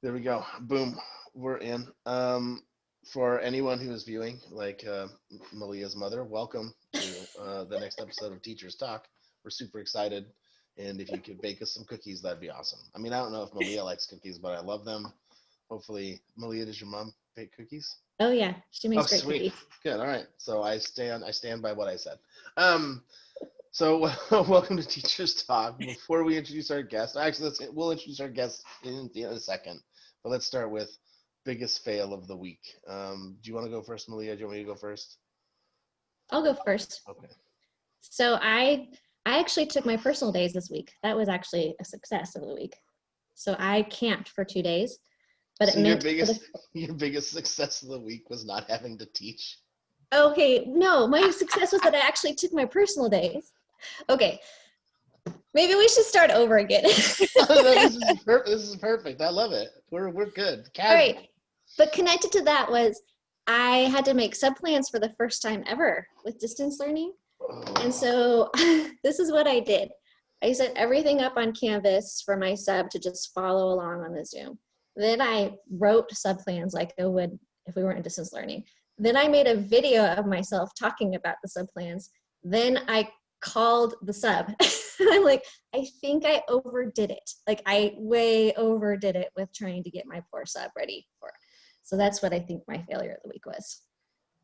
There we go. Boom. We're in. For anyone who is viewing, like Malia's mother, welcome to the next episode of Teachers Talk. We're super excited. And if you could bake us some cookies, that'd be awesome. I mean, I don't know if Malia likes cookies, but I love them. Hopefully, Malia, does your mom bake cookies? Oh yeah, she Oh, makes great sweet. cookies. Good. All right. So I stand by what I said. Um, so welcome to Teachers Talk. Before we introduce our guest, actually, we'll introduce our guest in a second. But let's start with biggest fail of the week. Do you want to go first, Malia? Do you want me to go first? I'll go first. Okay. So I actually took my personal days this week. That was actually a success of the week. So I camped for 2 days, but So it meant your biggest success of the week was not having to teach. Okay, no, my success was that I actually took my personal days. Okay, maybe we should start over again. This is perfect. I love it. We're good. All right, but connected to that was I had to make subplans for the first time ever with distance learning. And so this is what I did. I set everything up on Canvas for my sub to just follow along on the Zoom. Then I wrote subplans like I would if we weren't in distance learning. Then I made a video of myself talking about the subplans. Then I called the sub. I'm like, I think I overdid it. Like I way overdid it with trying to get my poor sub ready for it. So that's what I think my failure of the week was.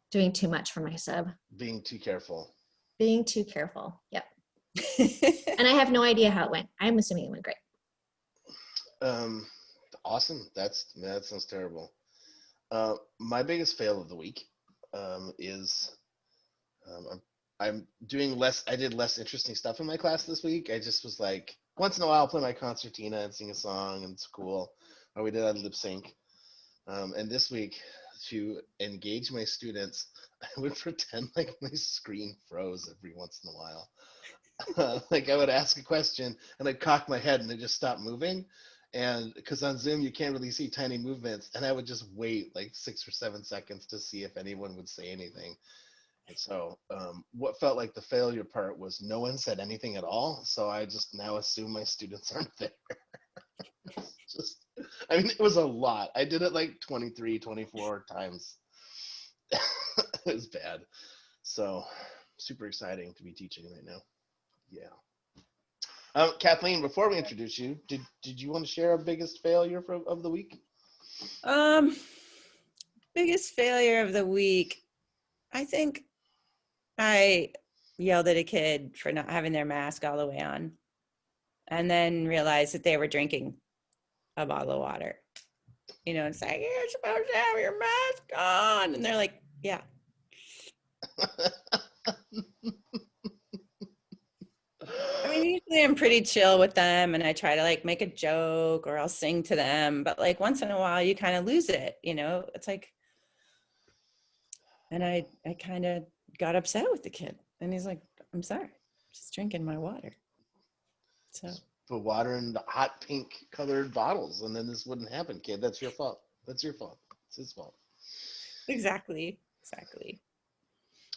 Doing too much for my sub. Being too careful. Being too careful. Yep. And I have no idea how it went. I'm assuming it went great. Awesome. That sounds terrible. My biggest fail of the week is I'm doing less. I did less interesting stuff in my class this week. I just was like, once in a while, I'll play my concertina and sing a song, and it's cool. Or we did a lip sync. And this week, to engage my students, I would pretend like my screen froze every once in a while. Like I would ask a question and I'd cock my head and it just stopped moving. And because on Zoom you can't really see tiny movements, and I would just wait like 6 or 7 seconds to see if anyone would say anything. And so what felt like the failure part was no one said anything at all. So I just now assume my students aren't there. Just, I mean, it was a lot. I did it like 23, 24 times. It was bad. So super exciting to be teaching right now. Yeah. Kathleen, before we introduce you, did you want to share our biggest failure of the week? Biggest failure of the week. I think I yelled at a kid for not having their mask all the way on, and then realized that they were drinking a bottle of water. You know, it's like, you're supposed to have your mask on. And they're like, yeah. I mean, usually I'm pretty chill with them and I try to like make a joke or I'll sing to them. But like once in a while, you kind of lose it, you know, it's like, and I kind of got upset with the kid. And he's like, I'm sorry, I'm just drinking my water. So put water in the hot pink colored bottles and then this wouldn't happen, kid. That's your fault. That's your fault. It's his fault. Exactly.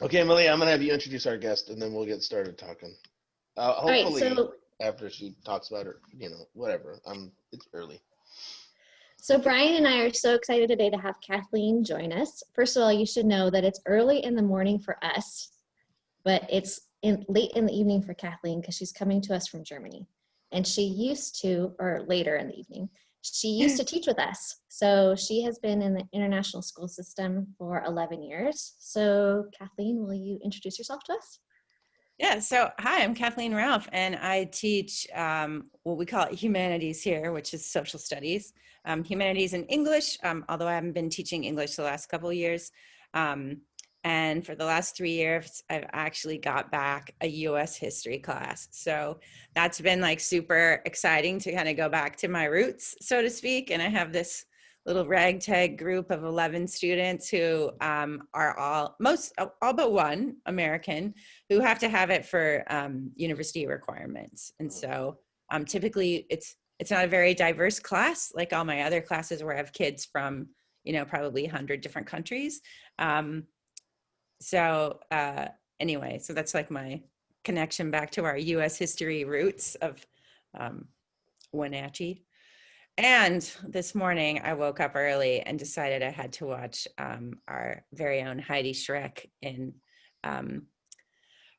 Okay, Malia, I'm gonna have you introduce our guest and then we'll get started talking. Hopefully All right, so after she talks about her, you know, whatever. It's early. So Brian and I are so excited today to have Kathleen join us. First of all, you should know that it's early in the morning for us, but it's late in the evening for Kathleen because she's coming to us from Germany. And she used to, or later in the evening, she used to teach with us. So she has been in the international school system for 11 years. So Kathleen, will you introduce yourself to us? Yeah, so hi, I'm Kathleen Ralf, and I teach what we call humanities here, which is social studies, humanities and English, although I haven't been teaching English the last couple of years. And for the last 3 years, I've actually got back a US history class. So that's been like super exciting to kind of go back to my roots, so to speak. And I have this little ragtag group of 11 students who are all but one American, who have to have it for university requirements. And so typically it's not a very diverse class like all my other classes where I have kids from, you know, probably 100 different countries. Anyway, so that's like my connection back to our US history roots of Wenatchee. And this morning I woke up early and decided I had to watch our very own Heidi Schreck in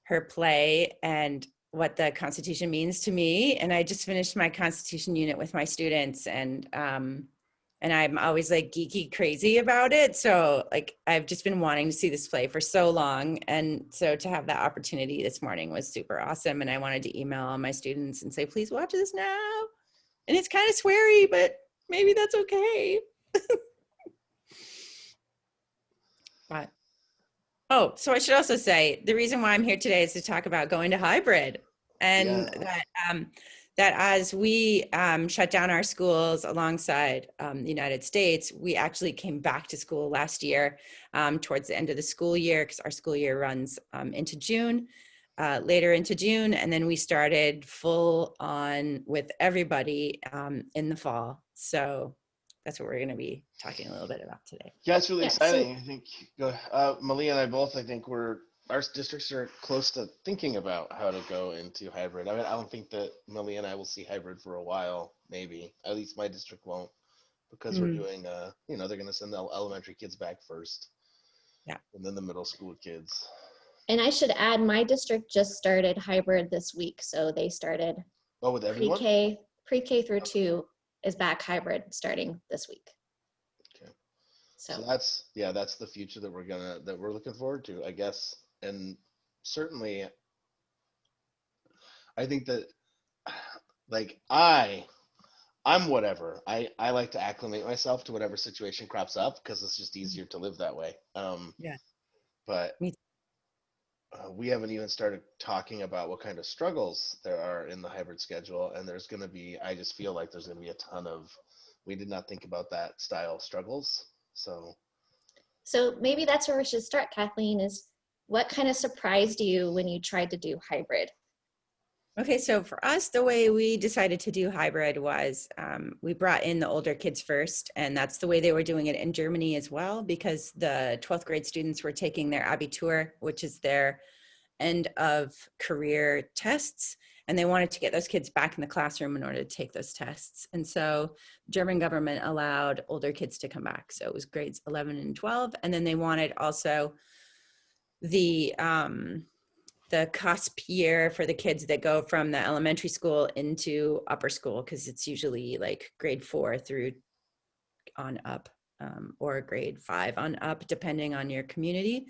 her play and what the Constitution means to me. And I just finished my Constitution unit with my students, and I'm always like geeky crazy about it. So like I've just been wanting to see this play for so long. And so to have that opportunity this morning was super awesome. And I wanted to email all my students and say, please watch this now. And it's kind of sweary, but maybe that's okay. But, oh, so I should also say the reason why I'm here today is to talk about going to hybrid, and that as we shut down our schools alongside the United States, we actually came back to school last year towards the end of the school year, because our school year runs into June, later into June, and then we started full on with everybody in the fall. So that's what we're going to be talking a little bit about today. Yeah, it's really Yeah, exciting. I think Malia and I both, I think our districts are close to thinking about how to go into hybrid. I mean, I don't think that Malia and I will see hybrid for a while, maybe. At least my district won't, because we're doing, they're going to send the elementary kids back first. Yeah. And then the middle school kids. And I should add, my district just started hybrid this week. So they started With everyone? pre-K through 2 is back hybrid starting this week. Okay. So that's the future that we're looking forward to, I guess. And certainly I think that like I'm whatever. I like to acclimate myself to whatever situation crops up, because it's just easier to live that way. Yeah. But we haven't even started talking about what kind of struggles there are in the hybrid schedule, and I just feel like there's going to be a ton of, we did not think about that style struggles. So maybe that's where we should start, Kathleen, is what kind of surprised you when you tried to do hybrid? Okay, so for us, the way we decided to do hybrid was we brought in the older kids first, and that's the way they were doing it in Germany as well, because the 12th grade students were taking their Abitur, which is their end of career tests, and they wanted to get those kids back in the classroom in order to take those tests. And so the German government allowed older kids to come back. So it was grades 11 and 12, and then they wanted also the cusp year for the kids that go from the elementary school into upper school, because it's usually like grade 4 through on up, or grade 5 on up, depending on your community.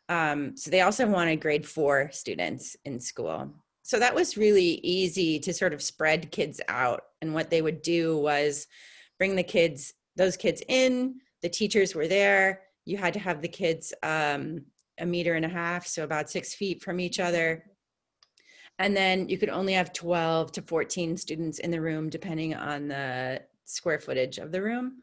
So they also wanted grade 4 students in school. So that was really easy to sort of spread kids out. And what they would do was bring those kids in, the teachers were there. You had to have the kids 1.5 meters, so about 6 feet from each other. And then you could only have 12 to 14 students in the room, depending on the square footage of the room.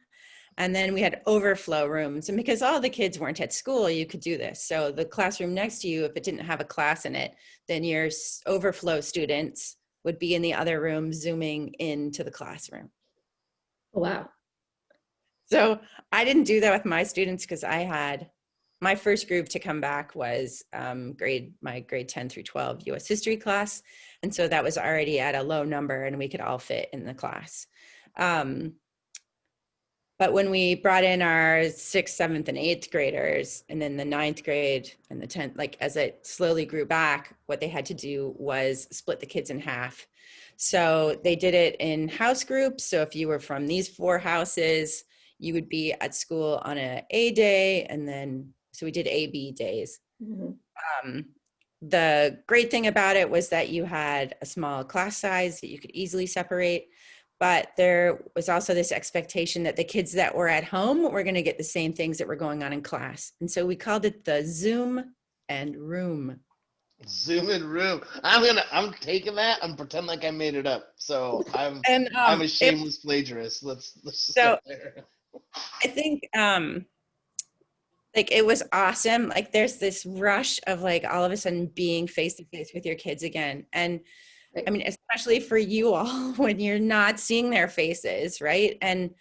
And then we had overflow rooms. And because all the kids weren't at school, you could do this. So the classroom next to you, if it didn't have a class in it, then your overflow students would be in the other room Zooming into the classroom. Wow. So I didn't do that with my students, because I had my first group to come back was my grade 10 through 12 US history class. And so that was already at a low number and we could all fit in the class. But when we brought in our 6th, 7th, and 8th graders, and then the 9th grade and the 10th, like as it slowly grew back, what they had to do was split the kids in half. So they did it in house groups. So if you were from these 4 houses, you would be at school on a day, and then, so we did A-B days. Mm-hmm. The great thing about it was that you had a small class size that you could easily separate. But there was also this expectation that the kids that were at home were going to get the same things that were going on in class. And so we called it the Zoom and Room. Zoom and Room. I'm taking that and pretend like I made it up. So I'm a shameless plagiarist. Let's so there. I think like it was awesome. Like there's this rush of like all of a sudden being face to face with your kids again. And I mean, especially for you all when you're not seeing their faces, right? And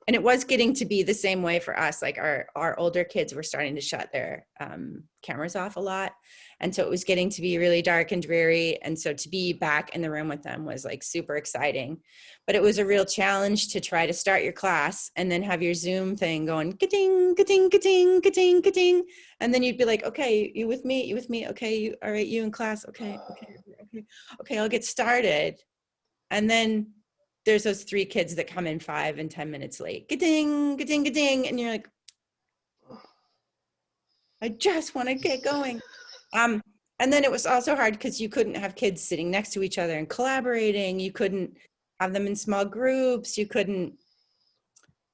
it was getting to be the same way for us. Like our older kids were starting to shut their cameras off a lot. And so it was getting to be really dark and dreary. And so to be back in the room with them was like super exciting. But it was a real challenge to try to start your class and then have your Zoom thing going, ka-ding, ka-ding, ka-ding, ka-ding, ka-ding. And then you'd be like, okay, you with me? You with me? Okay, you, all right, you in class? Okay, okay, I'll get started. And then there's those 3 kids that come in 5 and 10 minutes late. Ka-ding, ka-ding, ka-ding. And you're like, I just want to get going. And then it was also hard because you couldn't have kids sitting next to each other and collaborating. You couldn't have them in small groups. You couldn't,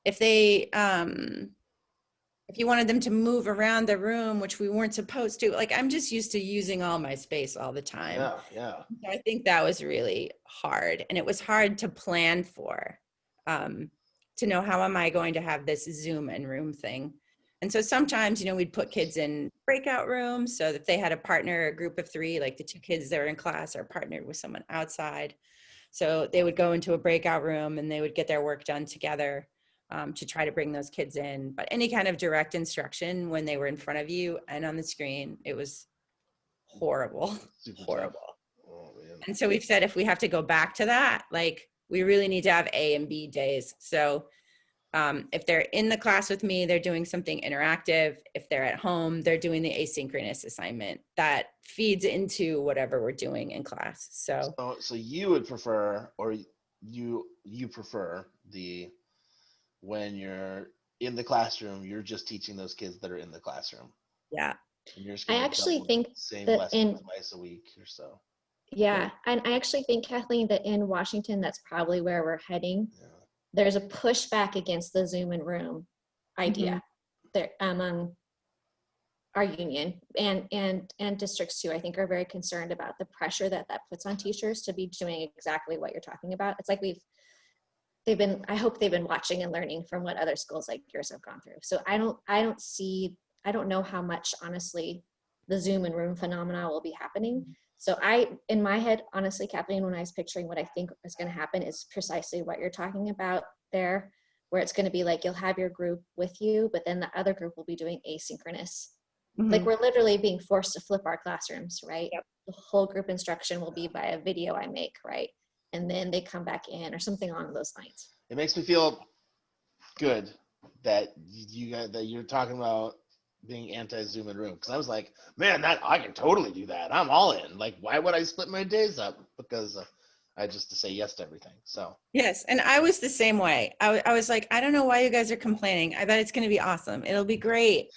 if they, if you wanted them to move around the room, which we weren't supposed to, like, I'm just used to using all my space all the time. Yeah. So I think that was really hard. And it was hard to plan for, to know how am I going to have this Zoom and room thing. And so sometimes, we'd put kids in breakout rooms so that they had a partner, a group of 3, like the 2 kids that were in class are partnered with someone outside. So they would go into a breakout room and they would get their work done together, to try to bring those kids in. But any kind of direct instruction when they were in front of you and on the screen, it was horrible, Super horrible. Tough. Oh, man. And so we've said if we have to go back to that, like we really need to have A and B days. So if they're in the class with me, they're doing something interactive. If they're at home, they're doing the asynchronous assignment that feeds into whatever we're doing in class. So you would prefer, or you prefer when you're in the classroom, you're just teaching those kids that are in the classroom. Yeah. And you're just I actually think same that lesson twice a week or so. Yeah, and I actually think, Kathleen, that in Washington, that's probably where we're heading. Yeah. There's a pushback against the Zoom and room idea there among our union and districts too. I think are very concerned about the pressure that puts on teachers to be doing exactly what you're talking about. It's like I hope they've been watching and learning from what other schools like yours have gone through. So I don't know how much, honestly, the Zoom and room phenomena will be happening. So in my head, honestly, Kathleen, when I was picturing what I think is going to happen is precisely what you're talking about there, where it's going to be like, you'll have your group with you, but then the other group will be doing asynchronous. Like we're literally being forced to flip our classrooms, right? Yep. The whole group instruction will be by a video I make, right? And then they come back in or something along those lines. It makes me feel good that you're talking about being anti-Zoom and room, because I was like, man, I can totally do that. I'm all in. Like, why would I split my days up? Because I just to say yes to everything. So yes, and I was the same way. I was like, I don't know why you guys are complaining. I bet it's going to be awesome. It'll be great.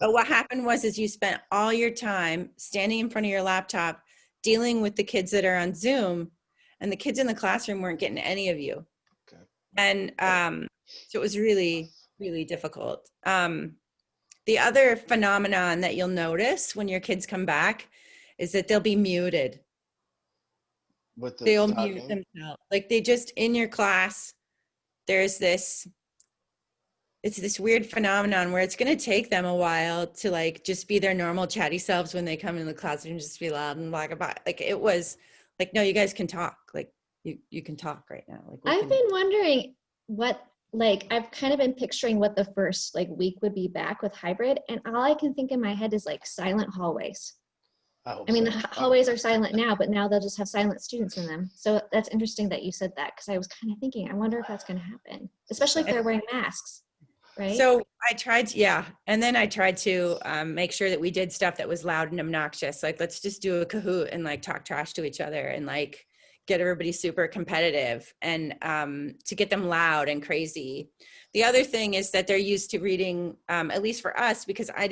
But what happened was you spent all your time standing in front of your laptop dealing with the kids that are on Zoom, and the kids in the classroom weren't getting any of you. Okay. And so it was really, really difficult. The other phenomenon that you'll notice when your kids come back is that they'll be muted. They'll mute themselves. Like they just, in your class, it's this weird phenomenon where it's going to take them a while to like just be their normal chatty selves when they come in the classroom, just be loud and blah, blah, blah. Like it was like, no, you guys can talk. Like you can talk right now. Like I've been wondering I've kind of been picturing what the first week would be back with hybrid, and all I can think in my head is like silent hallways. I mean, the hallways are silent now, but now they'll just have silent students in them. So that's interesting that you said that, because I was kind of thinking, I wonder if that's going to happen, especially if they're wearing masks, right? So I tried, and then I tried to make sure that we did stuff that was loud and obnoxious. Like, let's just do a Kahoot and like talk trash to each other and like get everybody super competitive and to get them loud and crazy. The other thing is that they're used to reading, at least for us, because I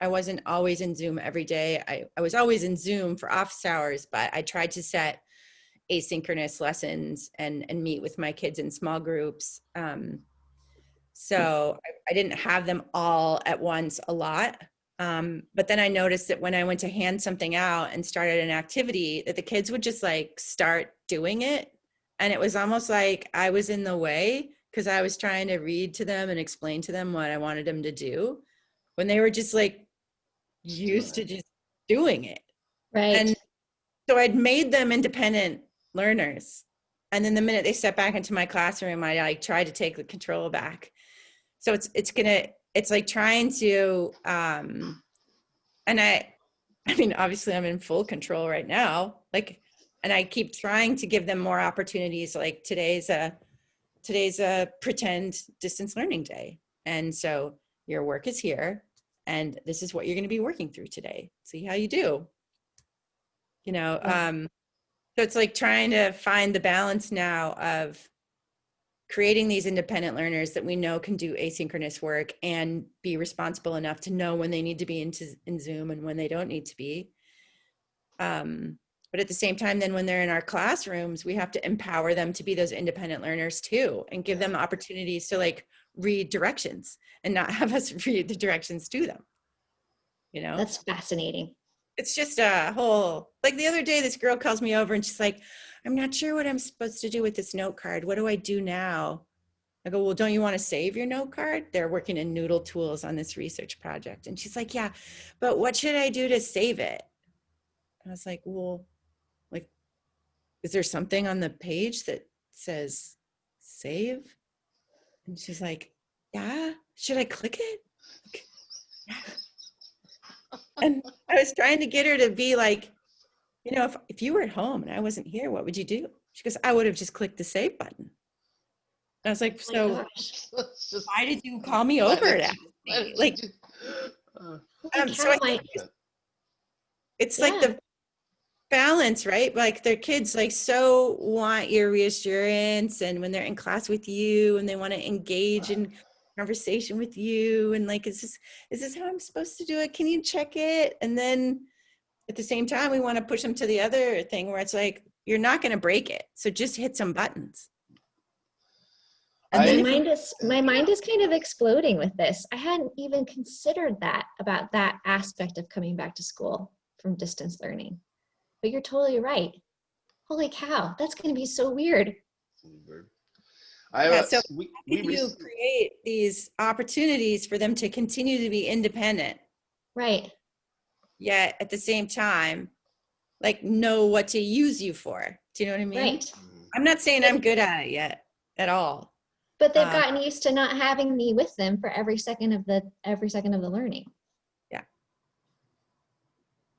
wasn't always in Zoom every day. I was always in Zoom for office hours, but I tried to set asynchronous lessons and meet with my kids in small groups. So I didn't have them all at once a lot. But then I noticed that when I went to hand something out and started an activity, that the kids would just like start doing it. And it was almost like I was in the way because I was trying to read to them and explain to them what I wanted them to do, when they were just like used to just doing it. Right. And so I'd made them independent learners. And then the minute they step back into my classroom, I like tried to take the control back. So it's like trying to And I mean, obviously I'm in full control right now. Like, and I keep trying to give them more opportunities. Like today's a pretend distance learning day. And so your work is here and this is what you're going to be working through today. See how you do, you know? So it's like trying to find the balance now of creating these independent learners that we know can do asynchronous work and be responsible enough to know when they need to be in Zoom and when they don't need to be. But at the same time, then when they're in our classrooms, we have to empower them to be those independent learners too, and give them opportunities to like read directions and not have us read the directions to them. You know, That's fascinating. it's just a whole, like the other day, this girl calls me over and she's like, I'm not sure what I'm supposed to do with this note card. What do I do now? I go, well, don't you want to save your note card? They're working in Noodle Tools on this research project. And she's like, yeah, but what should I do to save it? I was like, well, like, is there something on the page that says save? And she's like, yeah, should I click it? Like, yeah. And I was trying to get her to be like, you know, if you were at home and I wasn't here, what would you do? She goes, I would have just clicked the save button. I was like, so why did you call me over to ask me? Like, so I think it's like the balance, right? Like their kids like so want your reassurance, and when they're in class with you and they want to engage in conversation with you, and like, is this how I'm supposed to do it? Can you check it? And then at the same time, we want to push them to the other thing where it's like, you're not going to break it, so just hit some buttons. And my mind is kind of exploding with this. I hadn't even considered that about that aspect of coming back to school from distance learning. But you're totally right. Holy cow, that's going to be so weird. So you create these opportunities for them to continue to be independent. Right. Yet at the same time, like know what to use you for. Do you know what I mean? Right. I'm not saying I'm good at it yet at all. But they've gotten used to not having me with them for every second of the learning. Yeah.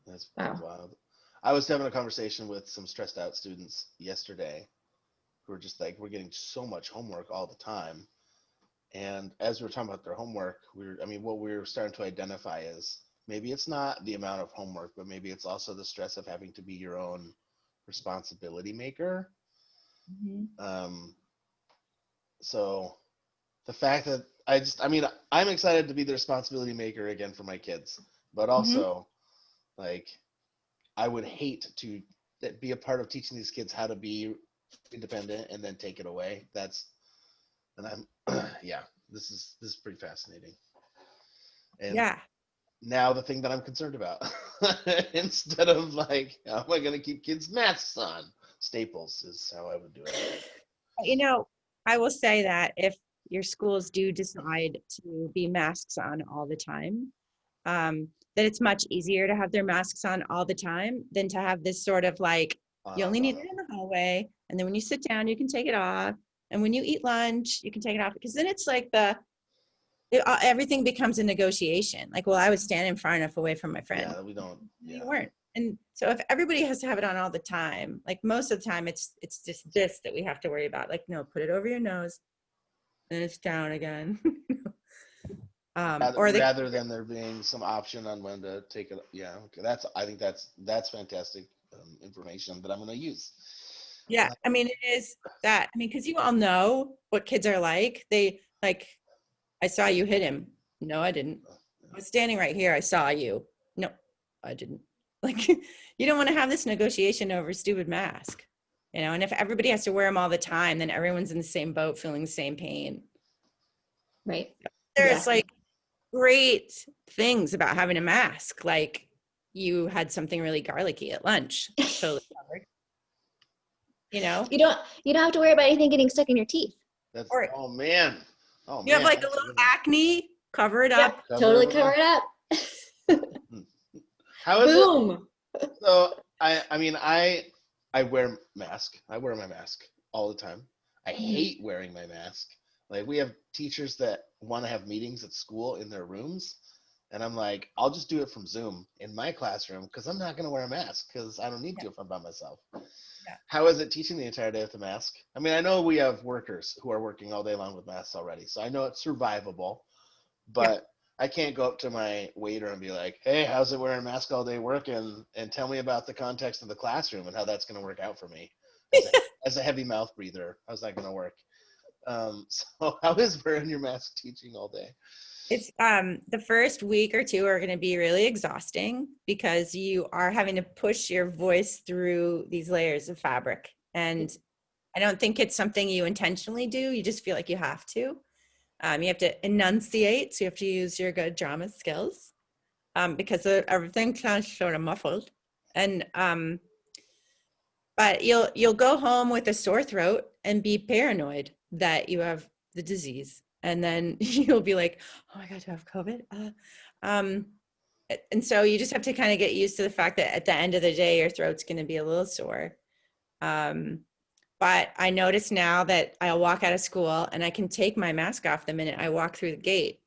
That's wild. I was having a conversation with some stressed out students yesterday who were just like, we're getting so much homework all the time. And as we were talking about their homework, what we were starting to identify is maybe it's not the amount of homework, but maybe it's also the stress of having to be your own responsibility maker. Mm-hmm. So the fact that I'm excited to be the responsibility maker again for my kids, but also like I would hate to be a part of teaching these kids how to be independent and then take it away. This is pretty fascinating. And now the thing that I'm concerned about, instead of like, how am I going to keep kids' masks on? Staples is how I would do it. You know, I will say that if your schools do decide to be masks on all the time, that it's much easier to have their masks on all the time than to have this sort of like, you only need it in the hallway, and then when you sit down, you can take it off, and when you eat lunch, you can take it off, because then it's like everything becomes a negotiation. Like, well, I was standing far enough away from my friend. Yeah, we don't. You weren't. And so if everybody has to have it on all the time, like most of the time it's just this that we have to worry about. Like, no, put it over your nose, then it's down again. Rather than there being some option on when to take it. Yeah, okay. I think that's fantastic information that I'm going to use. Yeah, I mean, it is that. I mean, because you all know what kids are like. They like, I saw you hit him. No, I didn't. I was standing right here. I saw you. No, I didn't. Like, you don't want to have this negotiation over a stupid mask, you know? And if everybody has to wear them all the time, then everyone's in the same boat, feeling the same pain. Right. There's like great things about having a mask. Like, you had something really garlicky at lunch. Totally covered. You know? You don't have to worry about anything getting stuck in your teeth. Oh man. You have like a little acne, cover it up. Yep, totally cover it up. How is Boom. it? So I wear mask. I wear my mask all the time. I hate wearing my mask. Like, we have teachers that want to have meetings at school in their rooms, And I'm like, I'll just do it from Zoom in my classroom because I'm not going to wear a mask because I don't need to if I'm by myself. Yeah. How is it teaching the entire day with a mask? I mean, I know we have workers who are working all day long with masks already, so I know it's survivable, but I can't go up to my waiter and be like, hey, how's it wearing a mask all day working? And tell me about the context of the classroom and how that's going to work out for me. As a heavy mouth breather, how's that going to work? So how is wearing your mask teaching all day? It's the first week or two are going to be really exhausting because you are having to push your voice through these layers of fabric. And I don't think it's something you intentionally do. You just feel like you have to. You have to enunciate, so you have to use your good drama skills because everything sounds sort of muffled. And but you'll go home with a sore throat and be paranoid that you have the disease, and then you'll be like, "Oh my God, do I have COVID?" And so you just have to kind of get used to the fact that at the end of the day, your throat's going to be a little sore. But I notice now that I'll walk out of school and I can take my mask off the minute I walk through the gate.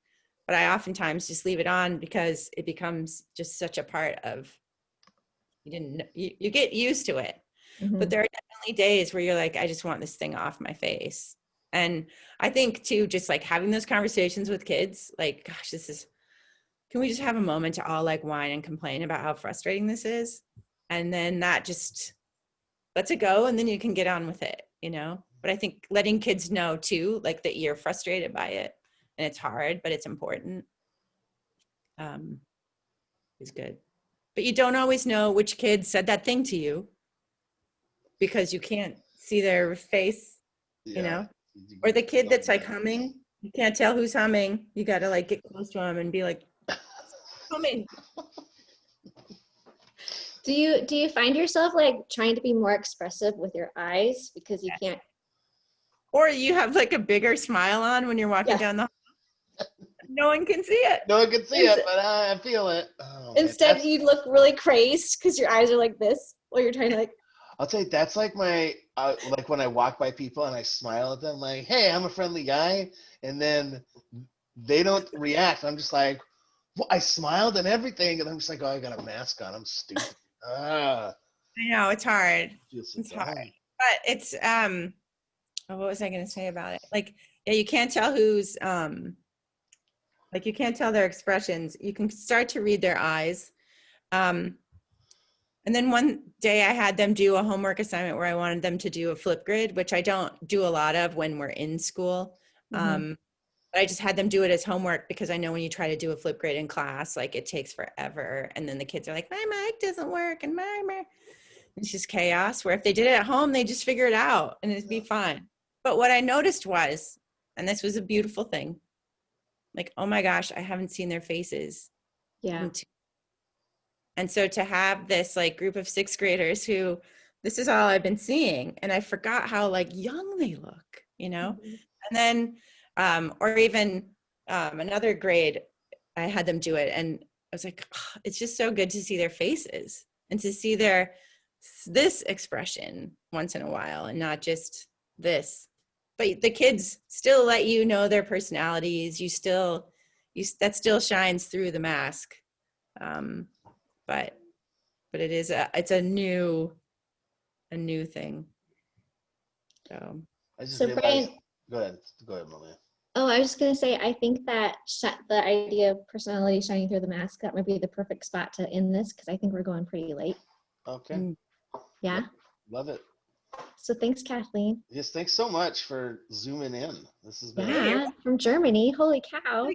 But I oftentimes just leave it on because it becomes just such a part of, you get used to it. But there are definitely days where you're like, I just want this thing off my face. And I think too, just like having those conversations with kids, like, gosh, can we just have a moment to all like whine and complain about how frustrating this is? And then that just lets it go, and then you can get on with it, But I think letting kids know too, like that you're frustrated by it and it's hard, but it's important, is good. But you don't always know which kid said that thing to you because you can't see their face, or the kid that's like humming. You can't tell who's humming. You got to like get close to them and be like, humming. Do you find yourself like trying to be more expressive with your eyes because you can't? Or you have like a bigger smile on when you're walking down the hall. No one can see it. No one can see it, but I feel it. Oh, instead, you look really crazed because your eyes are like this while you're trying to like. I'll tell you, that's like my like when I walk by people and I smile at them, like, "Hey, I'm a friendly guy," and then they don't react. I'm just like, well, I smiled and everything, and I'm just like, "Oh, I got a mask on. I'm stupid." I know it's hard. It's hard, but it's what was I going to say about it? Like, yeah, you can't tell who's like you can't tell their expressions. You can start to read their eyes. And then one day I had them do a homework assignment where I wanted them to do a flip grid, which I don't do a lot of when we're in school. But I just had them do it as homework because I know when you try to do a flip grid in class, like it takes forever. And then the kids are like, my mic doesn't work and it's just chaos. Where if they did it at home, they just figure it out and it'd be fine. But what I noticed was, and this was a beautiful thing, like, oh my gosh, I haven't seen their faces. Yeah. And so to have this like group of sixth graders who this is all I've been seeing, and I forgot how like young they look, And then, or even another grade, I had them do it, and I was like, oh, it's just so good to see their faces and to see this expression once in a while, and not just this. But the kids still let you know their personalities. That still shines through the mask. But it's a new thing. So Brian, go ahead, Malia. Oh, I was just gonna say, I think that the idea of personality shining through the mask, that might be the perfect spot to end this because I think we're going pretty late. Okay. Yeah. Love it. So thanks, Kathleen. Yes, thanks so much for zooming in. This has been from Germany. Holy cow.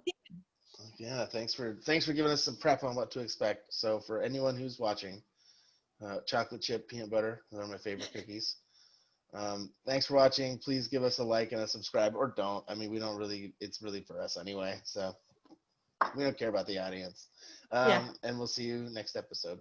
Yeah, thanks for giving us some prep on what to expect. So for anyone who's watching, chocolate chip peanut butter, those are my favorite cookies. Thanks for watching. Please give us a like and a subscribe, or don't. I mean, it's really for us anyway, so we don't care about the audience. And we'll see you next episode.